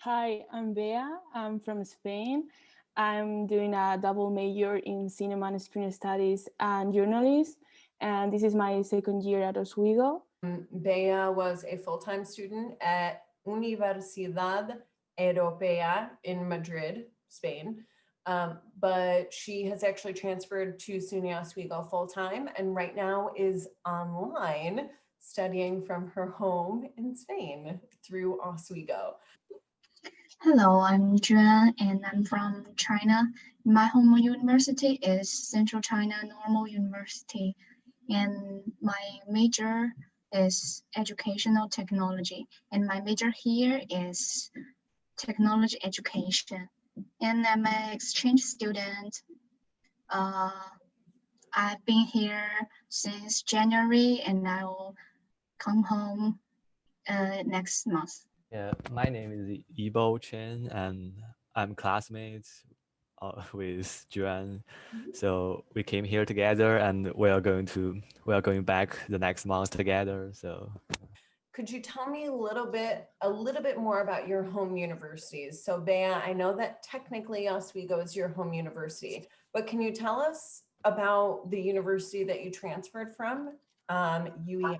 Hi, I'm Bea. I'm from Spain. I'm doing a double major in cinema and screen studies and journalism, and this is my second year at Oswego. Bea was a full-time student at Universidad Europea in Madrid, Spain. But she has actually transferred to SUNY Oswego full-time and right now is online studying from her home in Spain through Oswego. Hello, I'm Juan and I'm from China. My home university is Central China Normal University, and my major is educational technology. And my major here is technology education. And I'm an exchange student. Uh, I've been here since January, and I will come home next month. Yeah, my name is Yibo Chen, and I'm classmates with Juan. So we came here together, and we are going back the next month together. So Could you tell me a little bit more about your home universities? So Bea, I know that technically Oswego is your home university, but can you tell us about the university that you transferred from, UEM?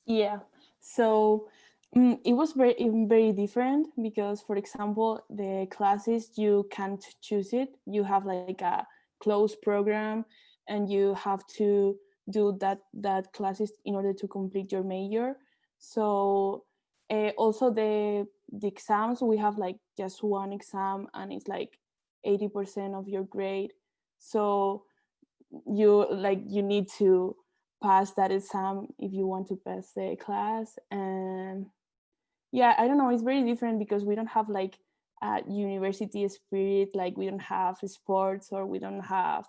Yeah, so it was very different because, for example, the classes you can't choose it. You have like a closed program, and you have to do that classes in order to complete your major. So also the exams, we have like just one exam, and it's like 80% of your grade. So you need to pass that exam if you want to pass the class. And yeah, I don't know, it's very different because we don't have like a university spirit. Like we don't have sports, or we don't have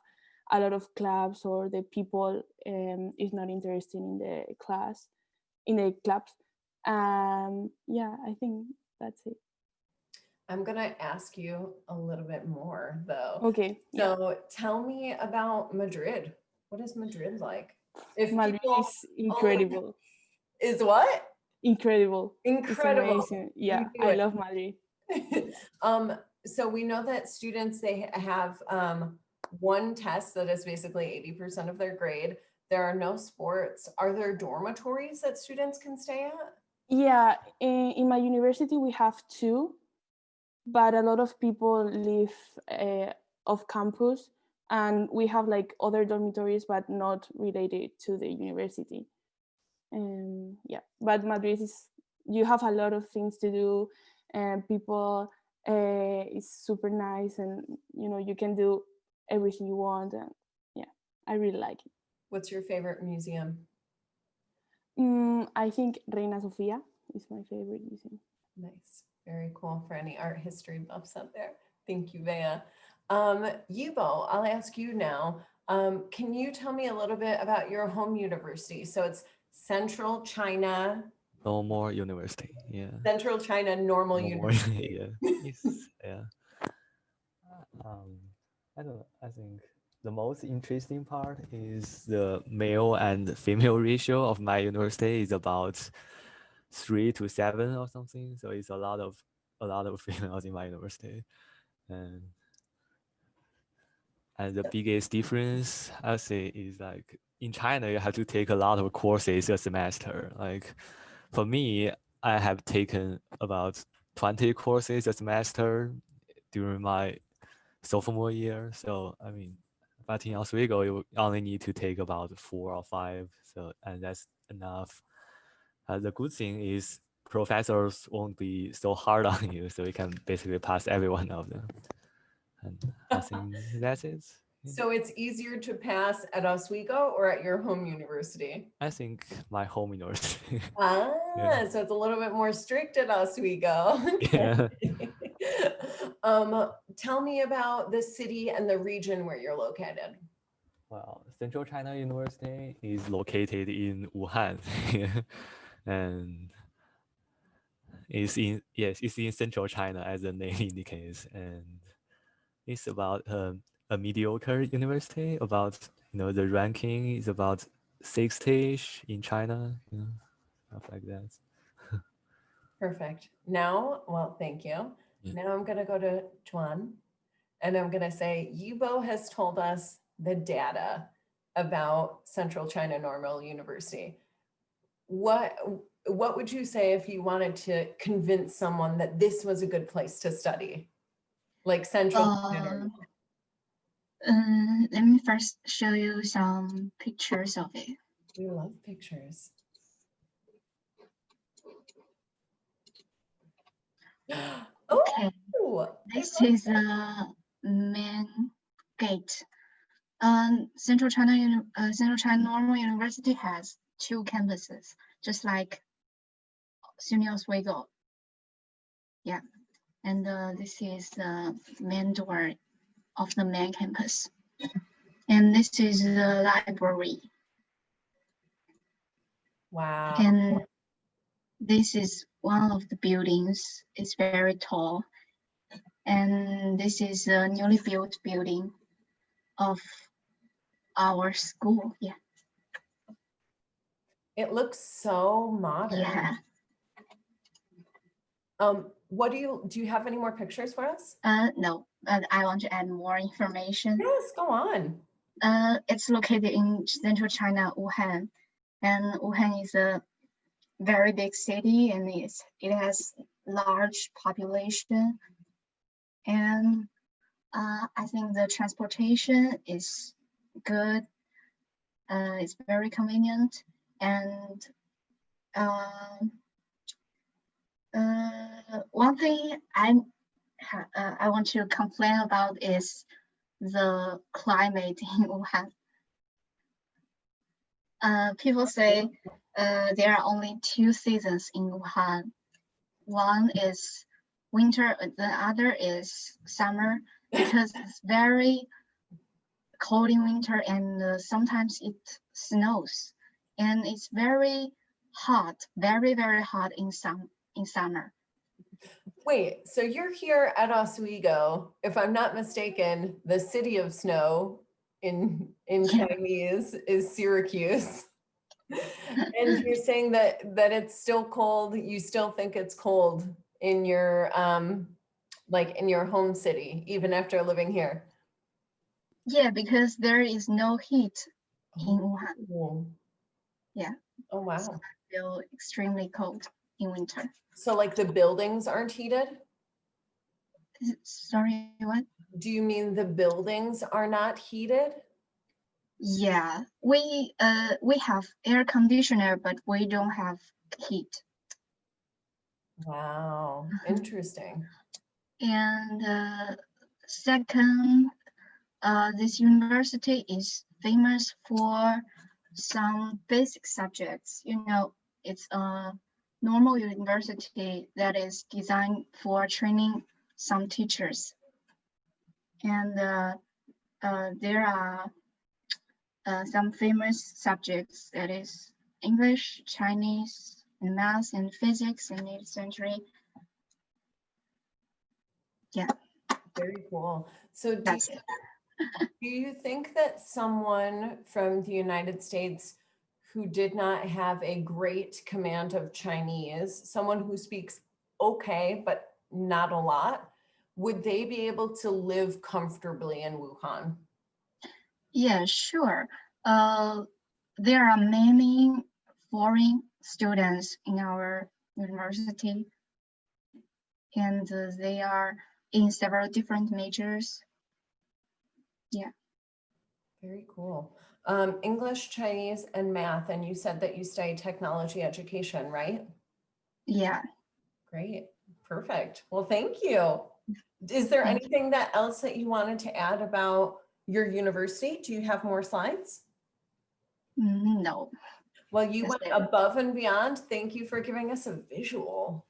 a lot of clubs, or the people is not interested in the clubs. Yeah, I think that's it. I'm gonna ask you a little bit more though. Okay, yeah. So tell me about Madrid. What is Madrid like? If Madrid people is only incredible. is what? Incredible. It's Incredible. amazing. You Yeah, do I it. love Madrid. So we know that students, they have one test that is basically 80% of their grade. There are no sports. Are there dormitories that students can stay at? Yeah, in my university we have two, but a lot of people live off campus, and we have like other dormitories, but not related to the university. And yeah, but Madrid is, you have a lot of things to do, and people is super nice, and you can do everything you want. And yeah, I really like it. What's your favorite museum? I think Reina Sofia is my favorite museum. Nice. Very cool for any art history buffs out there. Thank you, Vea. Yibo, I'll ask you now. Can you tell me a little bit about your home university? So it's Central China, no more university. Yeah, Central China Normal no more. University. Yeah, it's yeah. Um, I don't. I think the most interesting part is the male and female ratio of my university is about 3 to 7 or something. So it's a lot of females in my university, and the biggest difference I would say is like in China you have to take a lot of courses a semester. Like for me, I have taken about 20 courses a semester during my sophomore year. So I mean, but in Oswego, you only need to take about 4 or 5. So and that's enough. The good thing is professors won't be so hard on you, so you can basically pass every one of them. And I think that's it. Yeah. So it's easier to pass at Oswego or at your home university? I think my home university. Ah, Yeah. so it's a little bit more strict at Oswego. Yeah. Tell me about the city and the region where you're located. Well, Central China University is located in Wuhan, and it's in Central China as the name indicates, and it's about a mediocre university. About the ranking is about 60ish in China, stuff like that. Perfect. Now, well, thank you. Yeah. Now I'm going to go to Juan, and I'm going to say, Yibo has told us the data about Central China Normal University. What would you say if you wanted to convince someone that this was a good place to study? Like Central China Normal. Let me first show you some pictures of it. We love pictures. Okay, Oh, this is the main gate. Central China Normal University has 2 campuses, just like SUNY Oswego. Yeah, and this is the main door of the main campus. And this is the library. wow. And this is one of the buildings. It's very tall. And this is a newly built building of our school. Yeah. It looks so modern. Yeah. What do you have any more pictures for us? No, but I want to add more information. Yes, go on. It's located in central China, Wuhan, and Wuhan is a very big city, and it has large population, and I think the transportation is good. It's very convenient, and one thing I want to complain about is the climate in Wuhan. People say there are only 2 seasons in Wuhan. One is winter, the other is summer, because it's very cold in winter and sometimes it snows. And it's very hot, very, very hot in summer. Wait, so you're here at Oswego, if I'm not mistaken, the city of snow in Chinese is Syracuse. And you're saying that it's still cold, you still think it's cold in your like in your home city, even after living here? Yeah, because there is no heat in Wuhan. Oh. Yeah. Oh, wow. So I feel extremely cold in winter. So like the buildings aren't heated? Sorry, what? Do you mean the buildings are not heated? Yeah, we have air conditioner, but we don't have heat. Wow, interesting. And second, this university is famous for some basic subjects. You know, it's a normal university that is designed for training some teachers. And there are some famous subjects, that is English, Chinese, and math, and physics, and 8th century. Yeah. Very cool. So do you think that someone from the United States who did not have a great command of Chinese, someone who speaks okay, but not a lot, would they be able to live comfortably in Wuhan? Yeah, sure. There are many foreign students in our university, and they are in several different majors. Yeah. Very cool. English, Chinese, and math, and you said that you study technology education, right? Yeah. Great. Perfect. Well, thank you. Is there anything else that you wanted to add about your university? Do you have more slides? No. Well, you went above and beyond. Thank you for giving us a visual.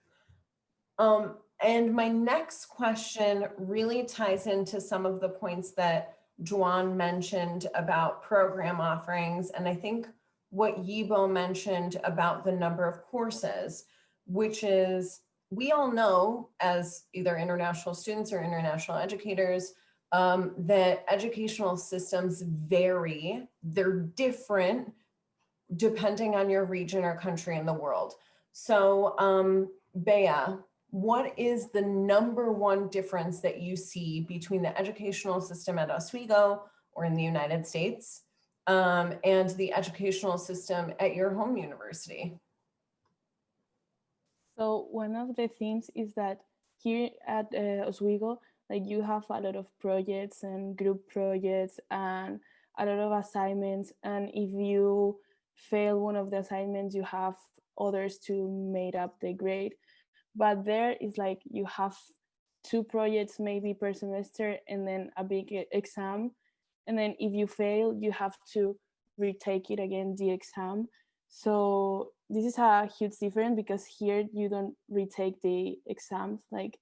And my next question really ties into some of the points that Juan mentioned about program offerings. And I think what Yibo mentioned about the number of courses, which is, we all know as either international students or international educators, that educational systems vary. They're different depending on your region or country in the world. So Bea, what is the number one difference that you see between the educational system at Oswego or in the United States and the educational system at your home university? So one of the things is that here at Oswego, like you have a lot of projects and group projects and a lot of assignments. And if you fail one of the assignments, you have others to make up the grade. But there is like you have 2 projects maybe per semester and then a big exam. And then if you fail, you have to retake it again, the exam. So this is a huge difference because here you don't retake the exams. Like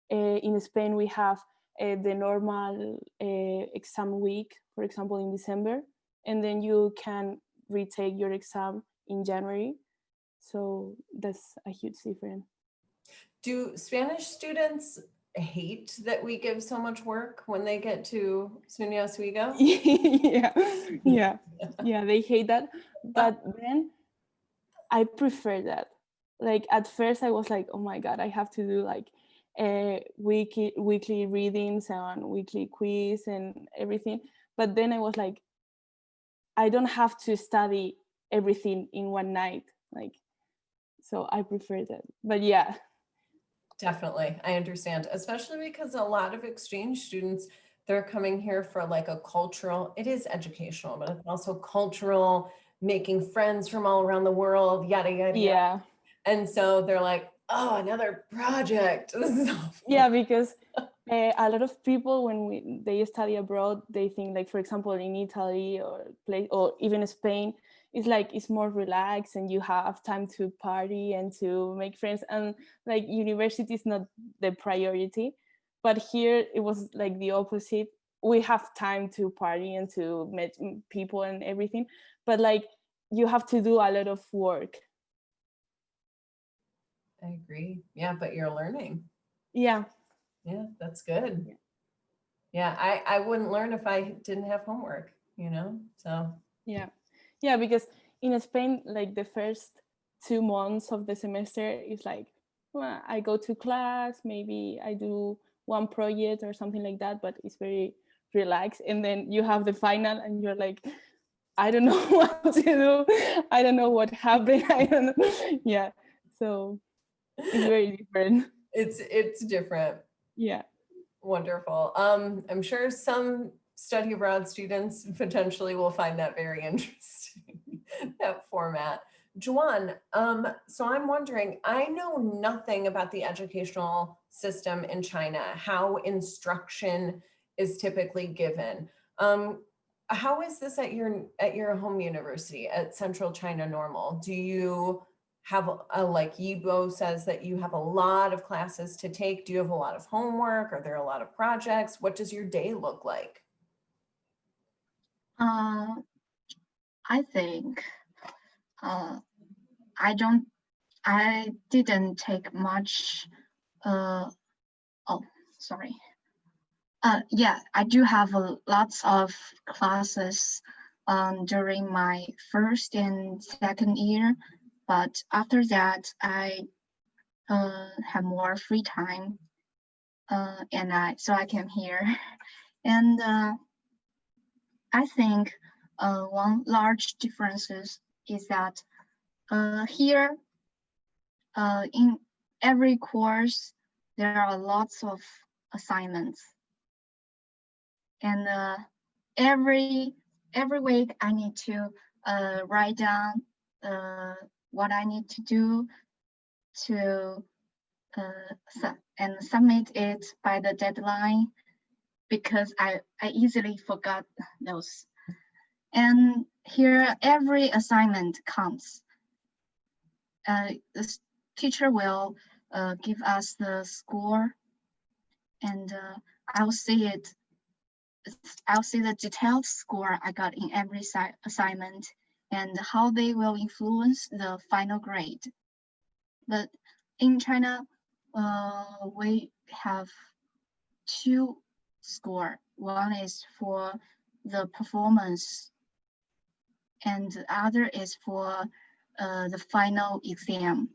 in Spain, we have the normal exam week, for example, in December, and then you can retake your exam in January. So that's a huge difference. Do Spanish students hate that we give so much work when they get to SUNY Oswego? Yeah, they hate that. But then I prefer that. Like at first I was like, oh my God, I have to do like weekly readings and weekly quiz and everything. But then I was like, I don't have to study everything in one night. Like, so I prefer that. But yeah. Definitely, I understand, especially because a lot of exchange students, they're coming here for like a cultural, it is educational, but it's also cultural, making friends from all around the world, yada, yada, Yeah. yada. And so they're like, oh, another project. This is so yeah, because a lot of people, when they study abroad, they think like, for example, in Italy or even Spain, it's more relaxed and you have time to party and to make friends, and like university is not the priority. But here it was like the opposite. We have time to party and to meet people and everything, but like you have to do a lot of work. I agree. Yeah, but you're learning. Yeah, that's good. Yeah, I wouldn't learn if I didn't have homework, so. Yeah, because in Spain, like the first 2 months of the semester is like, well, I go to class, maybe I do one project or something like that, but it's very relaxed. And then you have the final and you're like, I don't know what to do. I don't know what happened. I don't know. Yeah, so it's very different. It's different. Yeah. Wonderful. I'm sure some study abroad students potentially will find that very interesting, that format. Juan, so I'm wondering, I know nothing about the educational system in China, how instruction is typically given. How is this at your home university at Central China Normal? Do you have like Yibo says that you have a lot of classes to take? Do you have a lot of homework? Are there a lot of projects? What does your day look like? I think I didn't take much. Sorry. Yeah, I do have lots of classes during my first and second year, but after that I have more free time, and so I came here, and I think one large difference is that here in every course there are lots of assignments, and every week I need to write down what I need to do to and submit it by the deadline, because I easily forgot those. And here every assignment counts. The teacher will give us the score, and I'll see the detailed score I got in every assignment and how they will influence the final grade. But in China, we have 2 scores. One is for the performance, and the other is for the final exam.